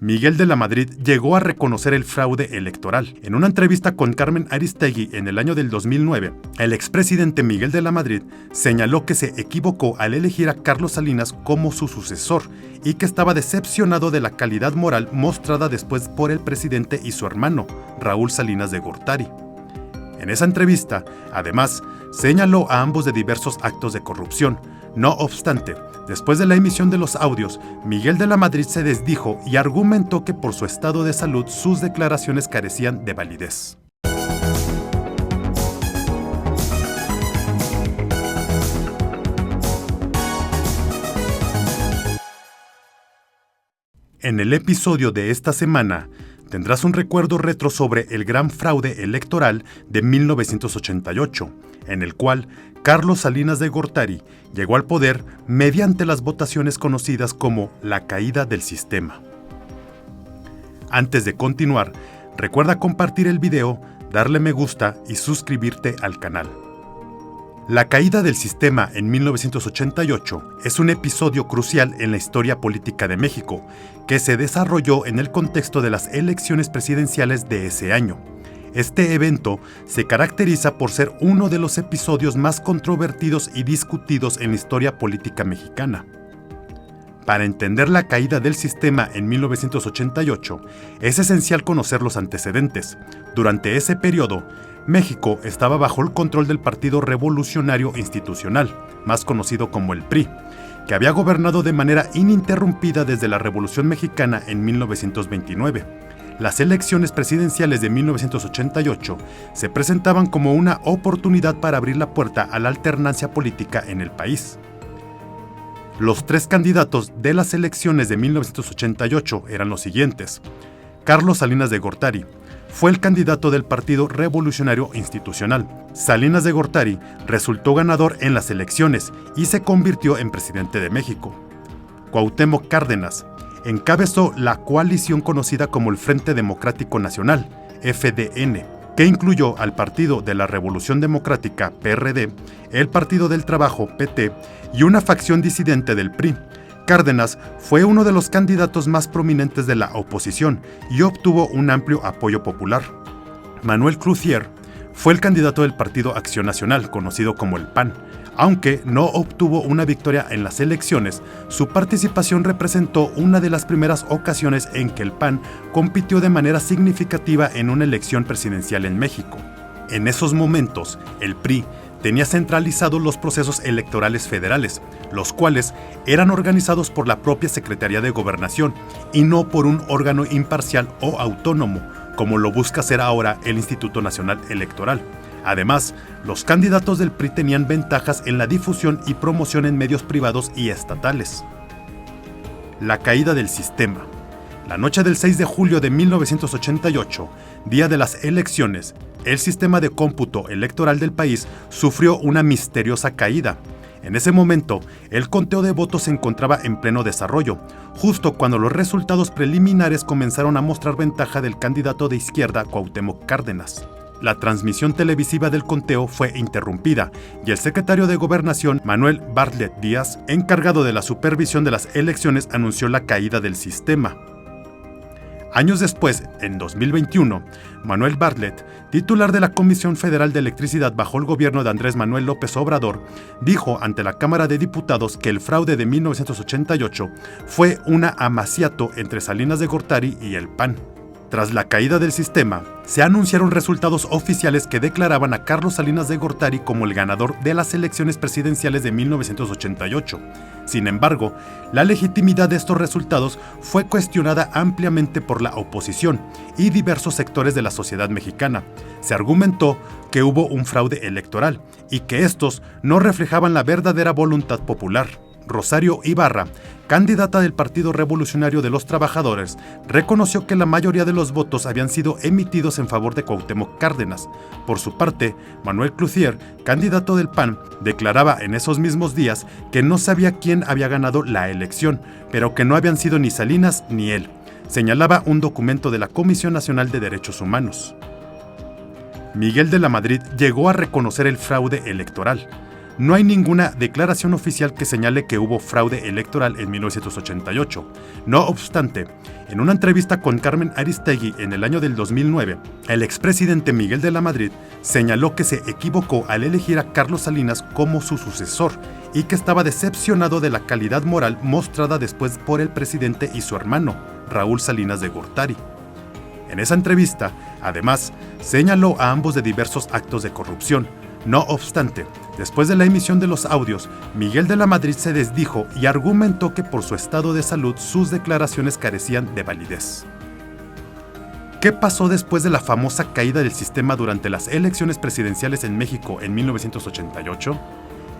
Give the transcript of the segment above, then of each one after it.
Miguel de la Madrid llegó a reconocer el fraude electoral. En una entrevista con Carmen Aristegui en el año del 2009, el expresidente Miguel de la Madrid señaló que se equivocó al elegir a Carlos Salinas como su sucesor y que estaba decepcionado de la calidad moral mostrada después por el presidente y su hermano, Raúl Salinas de Gortari. En esa entrevista, además, señaló a ambos de diversos actos de corrupción. No obstante, después de la emisión de los audios, Miguel de la Madrid se desdijo y argumentó que por su estado de salud sus declaraciones carecían de validez. En el episodio de esta semana, tendrás un recuerdo retro sobre el gran fraude electoral de 1988, en el cual Carlos Salinas de Gortari llegó al poder mediante las votaciones conocidas como la caída del sistema. Antes de continuar, recuerda compartir el video, darle me gusta y suscribirte al canal. La caída del sistema en 1988 es un episodio crucial en la historia política de México, que se desarrolló en el contexto de las elecciones presidenciales de ese año. Este evento se caracteriza por ser uno de los episodios más controvertidos y discutidos en la historia política mexicana. Para entender la caída del sistema en 1988, es esencial conocer los antecedentes. Durante ese periodo, México estaba bajo el control del Partido Revolucionario Institucional, más conocido como el PRI, que había gobernado de manera ininterrumpida desde la Revolución Mexicana en 1929. Las elecciones presidenciales de 1988 se presentaban como una oportunidad para abrir la puerta a la alternancia política en el país. Los tres candidatos de las elecciones de 1988 eran los siguientes. Carlos Salinas de Gortari fue el candidato del Partido Revolucionario Institucional. Salinas de Gortari resultó ganador en las elecciones y se convirtió en presidente de México. Cuauhtémoc Cárdenas encabezó la coalición conocida como el Frente Democrático Nacional, FDN, que incluyó al Partido de la Revolución Democrática, PRD, el Partido del Trabajo, PT, y una facción disidente del PRI. Cárdenas fue uno de los candidatos más prominentes de la oposición y obtuvo un amplio apoyo popular. Manuel Clouthier fue el candidato del Partido Acción Nacional, conocido como el PAN. Aunque no obtuvo una victoria en las elecciones, su participación representó una de las primeras ocasiones en que el PAN compitió de manera significativa en una elección presidencial en México. En esos momentos, el PRI tenía centralizados los procesos electorales federales, los cuales eran organizados por la propia Secretaría de Gobernación y no por un órgano imparcial o autónomo, como lo busca hacer ahora el Instituto Nacional Electoral. Además, los candidatos del PRI tenían ventajas en la difusión y promoción en medios privados y estatales. La caída del sistema. La noche del 6 de julio de 1988, día de las elecciones, el sistema de cómputo electoral del país sufrió una misteriosa caída. En ese momento, el conteo de votos se encontraba en pleno desarrollo, justo cuando los resultados preliminares comenzaron a mostrar ventaja del candidato de izquierda Cuauhtémoc Cárdenas. La transmisión televisiva del conteo fue interrumpida y el secretario de Gobernación, Manuel Bartlett Díaz, encargado de la supervisión de las elecciones, anunció la caída del sistema. Años después, en 2021, Manuel Bartlett, titular de la Comisión Federal de Electricidad bajo el gobierno de Andrés Manuel López Obrador, dijo ante la Cámara de Diputados que el fraude de 1988 fue un amaciato entre Salinas de Gortari y el PAN. Tras la caída del sistema, se anunciaron resultados oficiales que declaraban a Carlos Salinas de Gortari como el ganador de las elecciones presidenciales de 1988. Sin embargo, la legitimidad de estos resultados fue cuestionada ampliamente por la oposición y diversos sectores de la sociedad mexicana. Se argumentó que hubo un fraude electoral y que estos no reflejaban la verdadera voluntad popular. Rosario Ibarra, candidata del Partido Revolucionario de los Trabajadores, reconoció que la mayoría de los votos habían sido emitidos en favor de Cuauhtémoc Cárdenas. Por su parte, Manuel Clouthier, candidato del PAN, declaraba en esos mismos días que no sabía quién había ganado la elección, pero que no habían sido ni Salinas ni él. Señalaba un documento de la Comisión Nacional de Derechos Humanos. Miguel de la Madrid llegó a reconocer el fraude electoral. no hay ninguna declaración oficial que señale que hubo fraude electoral en 1988. No obstante, en una entrevista con Carmen Aristegui en el año del 2009, el expresidente Miguel de la Madrid señaló que se equivocó al elegir a Carlos Salinas como su sucesor y que estaba decepcionado de la calidad moral mostrada después por el presidente y su hermano, Raúl Salinas de Gortari. En esa entrevista, además, señaló a ambos de diversos actos de corrupción. No obstante, después de la emisión de los audios, Miguel de la Madrid se desdijo y argumentó que por su estado de salud sus declaraciones carecían de validez. ¿Qué pasó después de la famosa caída del sistema durante las elecciones presidenciales en México en 1988?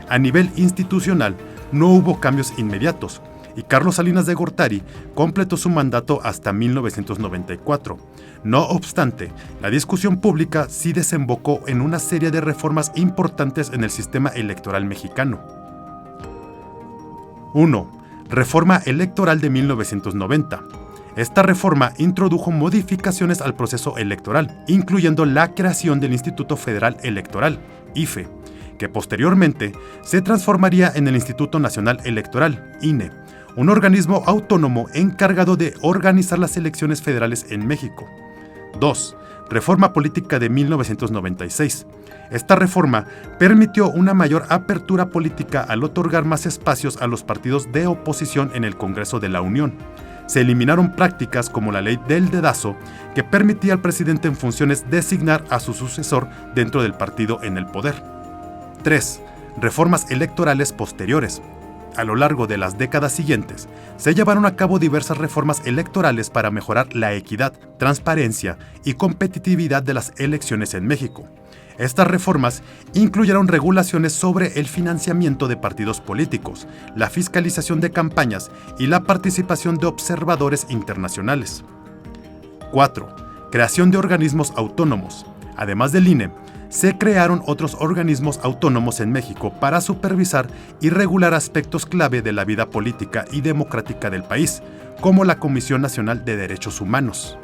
A nivel institucional, no hubo cambios inmediatos, y Carlos Salinas de Gortari completó su mandato hasta 1994. No obstante, la discusión pública sí desembocó en una serie de reformas importantes en el sistema electoral mexicano. 1. Reforma electoral de 1990. Esta reforma introdujo modificaciones al proceso electoral, incluyendo la creación del Instituto Federal Electoral, IFE, que posteriormente se transformaría en el Instituto Nacional Electoral, INE, un organismo autónomo encargado de organizar las elecciones federales en México. 2. Reforma política de 1996. Esta reforma permitió una mayor apertura política al otorgar más espacios a los partidos de oposición en el Congreso de la Unión. Se eliminaron prácticas como la ley del dedazo, que permitía al presidente en funciones designar a su sucesor dentro del partido en el poder. 3. Reformas electorales posteriores. A lo largo de las décadas siguientes, se llevaron a cabo diversas reformas electorales para mejorar la equidad, transparencia y competitividad de las elecciones en México. Estas reformas incluyeron regulaciones sobre el financiamiento de partidos políticos, la fiscalización de campañas y la participación de observadores internacionales. 4. Creación de organismos autónomos. Además del INE, se crearon otros organismos autónomos en México para supervisar y regular aspectos clave de la vida política y democrática del país, como la Comisión Nacional de Derechos Humanos.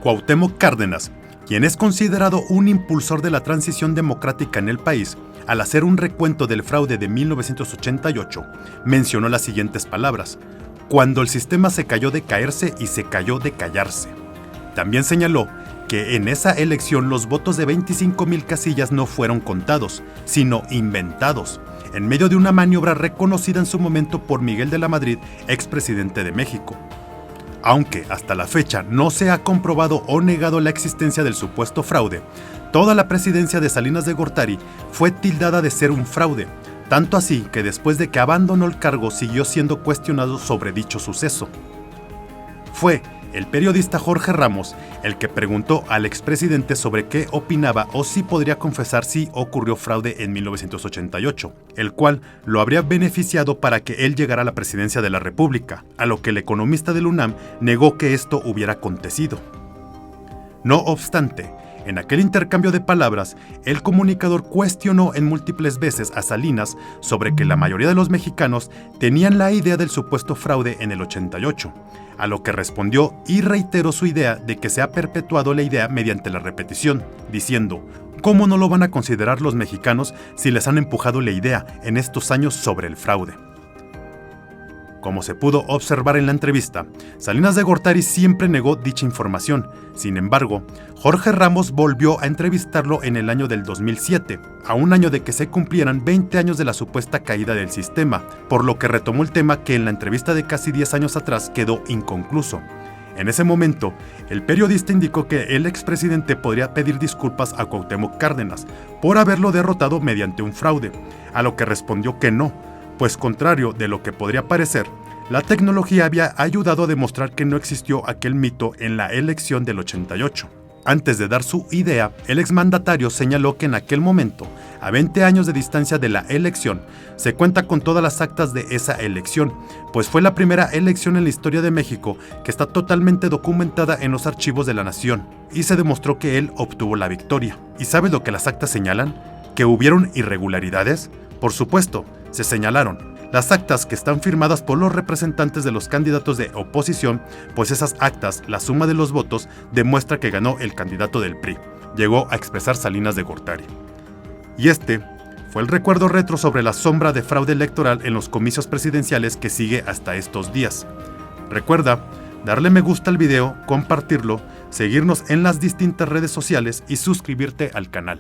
Cuauhtémoc Cárdenas, quien es considerado un impulsor de la transición democrática en el país, al hacer un recuento del fraude de 1988, mencionó las siguientes palabras: cuando el sistema se cayó de caerse y se cayó de callarse. También señaló que en esa elección los votos de 25,000 casillas no fueron contados, sino inventados, en medio de una maniobra reconocida en su momento por Miguel de la Madrid, expresidente de México. Aunque hasta la fecha no se ha comprobado o negado la existencia del supuesto fraude, toda la presidencia de Salinas de Gortari fue tildada de ser un fraude, tanto así que después de que abandonó el cargo siguió siendo cuestionado sobre dicho suceso. Fue el periodista Jorge Ramos el que preguntó al expresidente sobre qué opinaba o si podría confesar si ocurrió fraude en 1988, el cual lo habría beneficiado para que él llegara a la presidencia de la República, a lo que el economista del UNAM negó que esto hubiera acontecido. No obstante, en aquel intercambio de palabras, el comunicador cuestionó en múltiples veces a Salinas sobre que la mayoría de los mexicanos tenían la idea del supuesto fraude en el 88, a lo que respondió y reiteró su idea de que se ha perpetuado la idea mediante la repetición, diciendo: ¿cómo no lo van a considerar los mexicanos si les han empujado la idea en estos años sobre el fraude? Como se pudo observar en la entrevista, Salinas de Gortari siempre negó dicha información. Sin embargo, Jorge Ramos volvió a entrevistarlo en el año del 2007, a un año de que se cumplieran 20 años de la supuesta caída del sistema, por lo que retomó el tema que en la entrevista de casi 10 años atrás quedó inconcluso. En ese momento, el periodista indicó que el expresidente podría pedir disculpas a Cuauhtémoc Cárdenas por haberlo derrotado mediante un fraude, a lo que respondió que no, pues contrario de lo que podría parecer, la tecnología había ayudado a demostrar que no existió aquel mito en la elección del 88. Antes de dar su idea, el exmandatario señaló que en aquel momento, a 20 años de distancia de la elección, se cuenta con todas las actas de esa elección, pues fue la primera elección en la historia de México que está totalmente documentada en los archivos de la nación, y se demostró que él obtuvo la victoria. ¿Y sabes lo que las actas señalan? ¿Que hubieron irregularidades? Por supuesto, se señalaron las actas que están firmadas por los representantes de los candidatos de oposición, pues esas actas, la suma de los votos, demuestra que ganó el candidato del PRI, llegó a expresar Salinas de Gortari. Y este fue el recuerdo retro sobre la sombra de fraude electoral en los comicios presidenciales que sigue hasta estos días. Recuerda darle me gusta al video, compartirlo, seguirnos en las distintas redes sociales y suscribirte al canal.